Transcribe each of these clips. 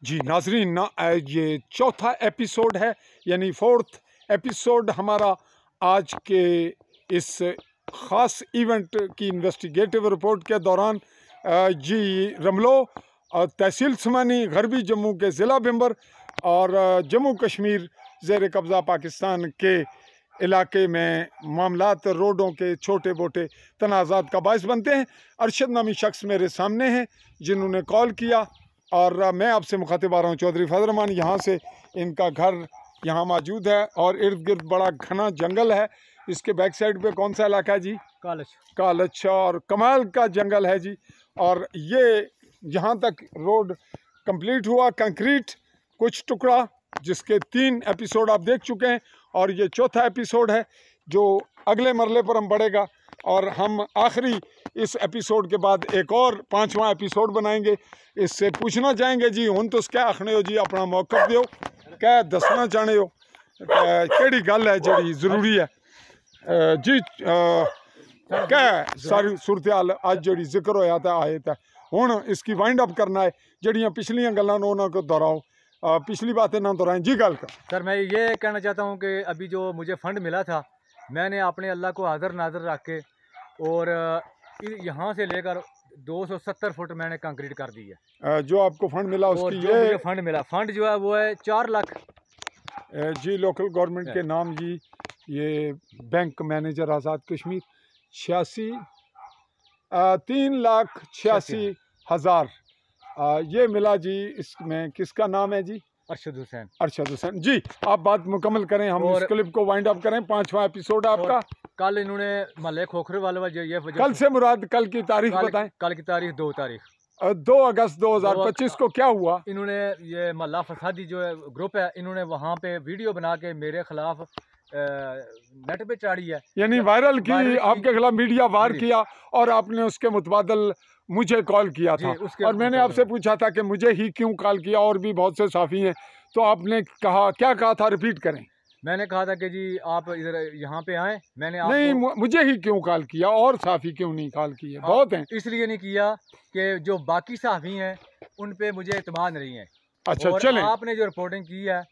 जी नाजरीन ना, ये चौथा एपिसोड है, यानी फोर्थ एपिसोड हमारा आज के इस ख़ास इवेंट की इन्वेस्टिगेटिव रिपोर्ट के दौरान। जी रमलो तहसील समानी गरबी जम्मू के ज़िला बिम्बर और जम्मू कश्मीर ज़ेर कब्ज़ा पाकिस्तान के इलाके में मामलात रोडों के छोटे मोटे तनाज़ात का बायस बनते हैं। अरशद नामी शख्स मेरे सामने हैं जिन्होंने कॉल किया और मैं आपसे मुखातिब आ रहा हूँ। चौधरी फजल रहमान यहाँ से, इनका घर यहाँ मौजूद है और इर्द गिर्द बड़ा घना जंगल है। इसके बैक साइड पे कौन सा इलाका है जी? कालच और कमाल का जंगल है जी। और ये यहाँ तक रोड कंप्लीट हुआ, कंक्रीट कुछ टुकड़ा, जिसके 3 एपिसोड आप देख चुके हैं और ये चौथा एपिसोड है जो अगले मरले पर हम बढ़ेगा। और हम आखिरी इस एपिसोड के बाद एक और 5वां एपिसोड बनाएंगे। इससे पूछना चाहेंगे जी हुन तुस क्या आखने हो जी, अपना मौक़िफ़ दियो, क्या दसना चाहते हो, केड़ी गल है जी जरूरी है जी, क्या सारी सूरत हाल अज जी जिक्र होया था आए था, हुण इसकी वाइंड अप करना है। जड़ियाँ पिछलियाँ गल्लां उन्होंने को दोहराओ, पिछली बातें ना दोहराएं जी। गल कर सर, मैं ये कहना चाहता हूँ कि अभी जो मुझे फ़ंड मिला था, मैंने अपने अल्लाह को हाज़िर नाज़िर रख के और यहाँ से लेकर 270 फुट मैंने कंक्रीट कर दी है। जो आपको फंड मिला उसकी जो मुझे फंड मिला, फंड जो है वो है 4 लाख जी। लोकल गवर्नमेंट के नाम जी, ये बैंक मैनेजर आज़ाद कश्मीर 3,86,000 ये मिला जी। इसमें किसका नाम है जी? अरशद हुसैन। अरशद हुसैन जी, आप बात मुकम्मल करें, हम इस क्लिप को वाइंड अप करें। 5वां एपिसोड आपका। कल इन्होंने महल्ले खोखरे वाले ये कल से मुराद कल की तारीख बताएं। कल की तारीख 2 अगस्त 2025 को क्या हुआ? इन्होंने ये महल्ला फसादी जो है ग्रुप है, इन्होंने वहाँ पे वीडियो बना के मेरे खिलाफ नेट पे चाड़ी है, यानी वायरल की, आपके खिलाफ मीडिया वार किया और आपने उसके मुतबादल मुझे कॉल किया था और मैंने आपसे पूछा था कि मुझे ही क्यों कॉल किया, और भी बहुत से साफ़ी हैं, तो आपने कहा, क्या कहा था, रिपीट करें। मैंने कहा था कि जी आप इधर यहाँ पे आएँ, मैंने नहीं, मुझे ही क्यों कॉल किया और साफ़ी क्यों नहीं कॉल किया? बहुत हैं। इसलिए नहीं किया कि जो बाकी साफ़ी हैं उन पे मुझे इत्मीनान नहीं है। अच्छा चलें, आपने जो रिपोर्टिंग की है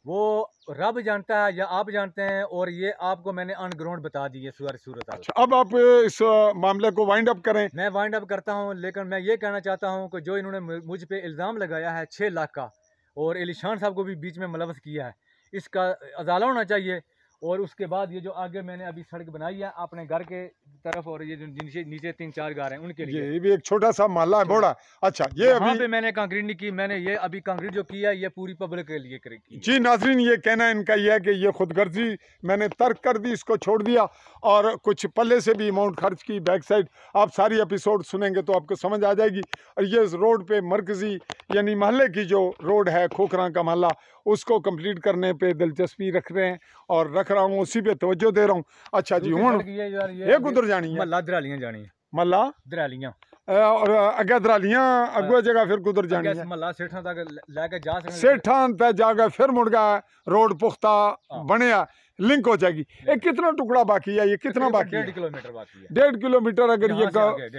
वो रब जानता है या आप जानते हैं, और ये आपको मैंने अनग्राउंड बता दी है सूरत। अच्छा, अब आप इस मामले को वाइंड अप करें। मैं वाइंड अप करता हूं, लेकिन मैं ये कहना चाहता हूं कि जो इन्होंने मुझ पे इल्ज़ाम लगाया है 6 लाख का, और इलिशान साहब को भी बीच में मुलव्वस किया है, इसका अजाला होना चाहिए। और उसके बाद ये जो आगे मैंने अभी सड़क बनाई है अपने घर के तरफ, और ये जो नीचे 3-4 घर हैं उनके लिए, ये भी एक छोटा सा मोहल्ला है बड़ा। अच्छा, ये अभी पे मैंने कंक्रीट नहीं की, मैंने ये अभी कंक्रीट जो किया है ये पूरी पब्लिक के लिए करेगी जी। नाज़रीन, ये कहना इनका यह है कि ये खुदगर्जी मैंने तर्क कर दी, इसको छोड़ दिया और कुछ पल्ले से भी अमाउंट खर्च की। बैक साइड आप सारी एपिसोड सुनेंगे तो आपको समझ आ जाएगी। और ये रोड पे मरकजी यानी महल्ले की जो रोड है, खोखरा का महल्ला, उसको कंप्लीट करने पे दिलचस्पी रख रहे हैं और रख रहा हूँ, उसी पे तवज्जो दे रहा हूँ। अच्छा जी, हूँ ये कुधर जानी है? महल्ला दरालियां जानी है। महल्ला दरालियां और अगे दरालियां अगुआ जगह फिर कुधर जानी है? महल्ला सेठां तक लेके जा सकते, सेठां तक जाके फिर मुड़ गया रोड पुख्ता बनिया, लिंक हो जाएगी। एक कितना टुकड़ा बाकी है? ये कितना बाकी है? 1.5 किलोमीटर बाकी है। 1.5 किलोमीटर अगर ये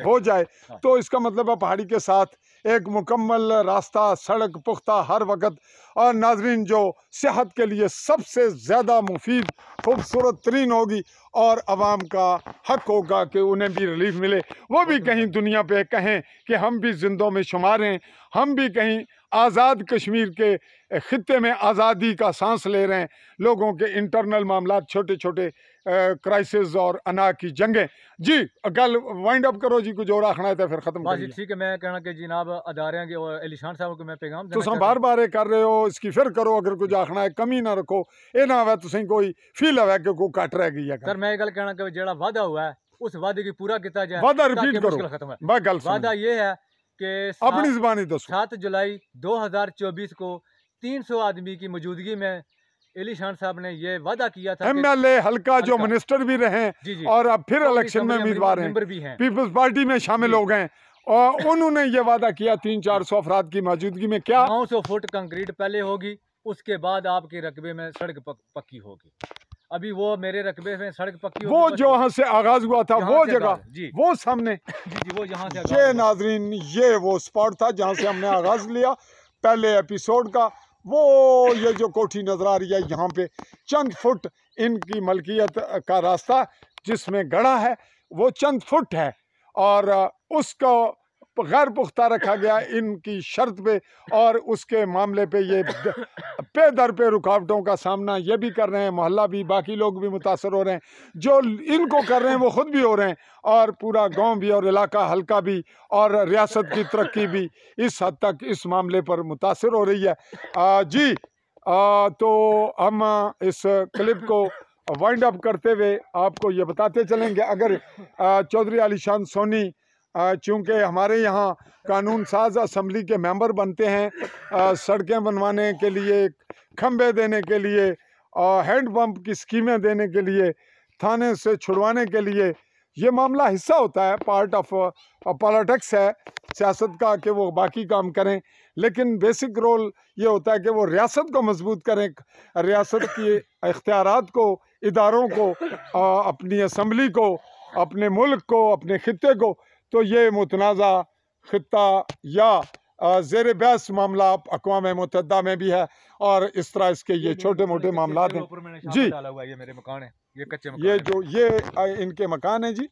हो जाए तो इसका मतलब है पहाड़ी के साथ एक मुकम्मल रास्ता, सड़क पुख्ता हर वक्त। और नाजरीन, जो सेहत के लिए सबसे ज़्यादा मुफीद, खूबसूरत तरीन होगी और आवाम का हक होगा कि उन्हें भी रिलीफ मिले, वो भी कहीं दुनिया पे कहें कि हम भी जिंदों में शुमार हैं, हम भी कहीं आज़ाद कश्मीर के ख़ित्ते में आज़ादी का सांस ले रहे हैं। लोगों के इंटरनल मामला, छोटे छोटे क्राइसिस और अना की जंगें। जी गल वाइंड अप करो जी, कुछ और आखना है तो फिर ख़त्म करिए। ठीक है, मैं कहना कि जनाब अदारे के और इलिशान साहब को मैं पैगाम तुम बार बार कर रहे हो, इसकी फिर करो, अगर कुछ आखना है कमी ना रखो, ये ना हो तुम कोई फील है कि कोई कट रह गई है। सर, मैं गल कहना कि जो वादा हुआ है उस वादे की पूरा किया जाए। वादा रिपीट करो, वादा ये है कि अपनी ज़बानी दसो। 7 जुलाई 2024 को 300 आदमी की मौजूदगी में इलिशान साहब ने ये वादा किया था, MLA हल्का जो मिनिस्टर भी रहे और अब फिर इलेक्शन में उम्मीदवार हैं, पीपल्स पार्टी में शामिल हो गए, और उन्होंने ये वादा किया 300-400 अफराद की मौजूदगी में क्या 900 फुट कंक्रीट पहले होगी, उसके बाद आपके रकबे में सड़क पक्की होगी। अभी वो मेरे रकबे में सड़क पक्की, वो जो यहाँ से आगाज हुआ था वो जगह, वो सामने जी वो यहाँ से ये नाजरीन, ये वो स्पॉट था जहाँ से हमने आगाज लिया। पहले एपिसोड का। वो ये जो कोठी नज़र आ रही है, यहाँ पे चंद फुट इनकी मलकियत का रास्ता जिसमें गड़ा है वो चंद फुट है, और उसको गैर पुख्ता रखा गया इनकी शर्त पे, और उसके मामले पे ये पे दर पे रुकावटों का सामना ये भी कर रहे हैं, मोहल्ला भी, बाकी लोग भी मुतासर हो रहे हैं। जो इनको कर रहे हैं वो ख़ुद भी हो रहे हैं, और पूरा गांव भी और इलाका हल्का भी और रियासत की तरक्की भी इस हद तक इस मामले पर मुतासर हो रही है। तो हम इस क्लिप को वाइंड अप करते हुए आपको ये बताते चलेंगे, अगर चौधरी आलीशान सोनी चूँकि हमारे यहाँ कानून साज असम्बली के मेंबर बनते हैं, सड़कें बनवाने के लिए, खंबे देने के लिए, हैंड पंप की स्कीमें देने के लिए, थाने से छुड़वाने के लिए, ये मामला हिस्सा होता है, पार्ट ऑफ पॉलिटिक्स है सियासत का कि वो बाकी काम करें, लेकिन बेसिक रोल ये होता है कि वो रियासत को मजबूत करें, रियासत की इख्तियारात को, इदारों को, अपनी असम्बली को, अपने मुल्क को, अपने खित्ते को। तो ये मुतनाज़ा खित्ता या ज़ेर बहस मामला अक़वाम मुत्तहिदा में भी है, और इस तरह इसके ये छोटे मोटे मामला हैं। जी, ये मेरे मकान है, ये कच्चे मकान ये जो ये इनके मकान हैं जी,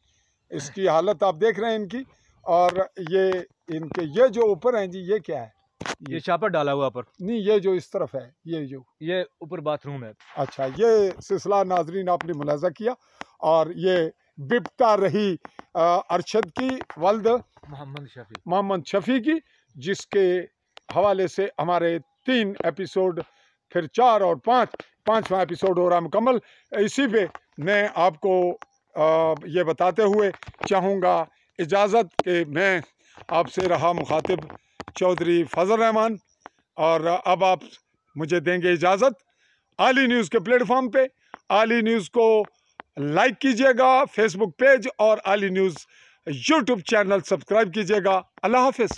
इसकी हालत आप देख रहे हैं इनकी, और ये इनके ये जो ऊपर हैं जी, ये क्या है? ये शापर डाला हुआ ऊपर नहीं, ये जो इस तरफ है, ये ऊपर बाथरूम है। अच्छा, ये सिलसिला नाजरीन आपने मुलाजा किया, और ये बिपता रही अरशद की वल्द मोहम्मद शफी की, जिसके हवाले से हमारे 3 एपिसोड, फिर 4 और 5वां एपिसोड हो रहा मुकम्मल। इसी पे मैं आपको ये बताते हुए चाहूँगा इजाज़त कि मैं आपसे रहा मुखातिब चौधरी फजल रहमान, और अब आप मुझे देंगे इजाज़त। आली न्यूज़ के प्लेटफॉर्म पे आली न्यूज़ को लाइक कीजिएगा, फेसबुक पेज और आली न्यूज़ यूट्यूब चैनल सब्सक्राइब कीजिएगा। अल्लाह हाफ़िज़।